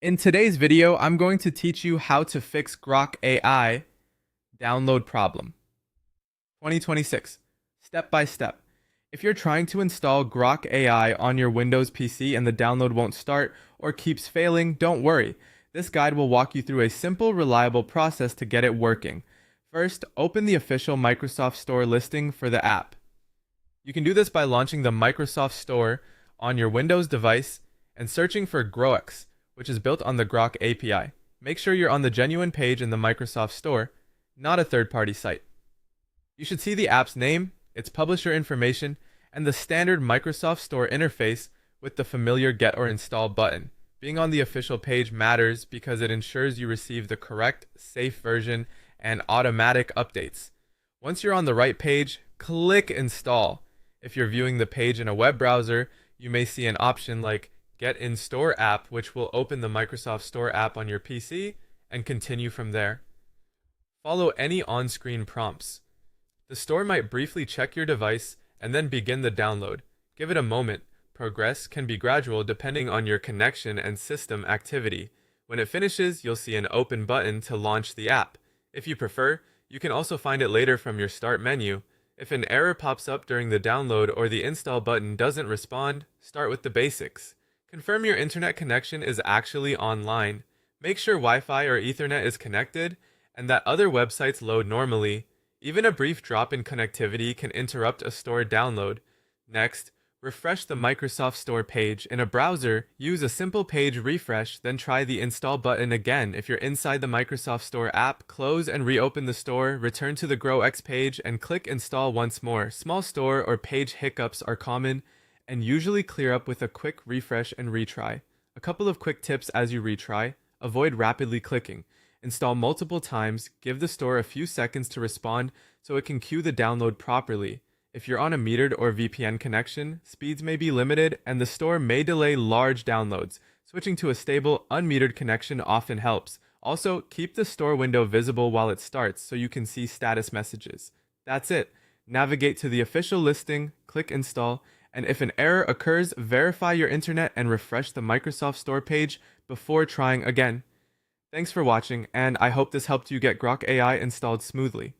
In today's video, I'm going to teach you how to fix Grok AI download problem. 2026. Step by step. If you're trying to install Grok AI on your Windows PC and the download won't start or keeps failing, don't worry. This guide will walk you through a simple, reliable process to get it working. First, open the official Microsoft Store listing for the app. You can do this by launching the Microsoft Store on your Windows device and searching for Grok, which is built on the Grok API. Make sure you're on the genuine page in the Microsoft Store, not a third-party site. You should see the app's name, its publisher information, and the standard Microsoft Store interface with the familiar Get or Install button. Being on the official page matters because it ensures you receive the correct, safe version and automatic updates. Once you're on the right page, click Install. If you're viewing the page in a web browser, you may see an option like Get in Store app, which will open the Microsoft Store app on your PC and continue from there. Follow any on-screen prompts. The store might briefly check your device and then begin the download. Give it a moment. Progress can be gradual depending on your connection and system activity. When it finishes, you'll see an open button to launch the app. If you prefer, you can also find it later from your Start menu. If an error pops up during the download or the install button doesn't respond, start with the basics. Confirm your internet connection is actually online. Make sure Wi-Fi or Ethernet is connected and that other websites load normally. Even a brief drop in connectivity can interrupt a store download. Next, refresh the Microsoft Store page. In a browser, use a simple page refresh, then try the install button again. If you're inside the Microsoft Store app, close and reopen the store, return to the GrowX page, and click install once more. Small store or page hiccups are common and usually clear up with a quick refresh and retry. A couple of quick tips as you retry: avoid rapidly clicking. Install multiple times, give the store a few seconds to respond so it can queue the download properly. If you're on a metered or VPN connection, speeds may be limited and the store may delay large downloads. Switching to a stable, unmetered connection often helps. Also, keep the store window visible while it starts so you can see status messages. That's it. Navigate to the official listing, click install, and if an error occurs, verify your internet and refresh the Microsoft Store page before trying again. Thanks for watching, and I hope this helped you get Grok AI installed smoothly.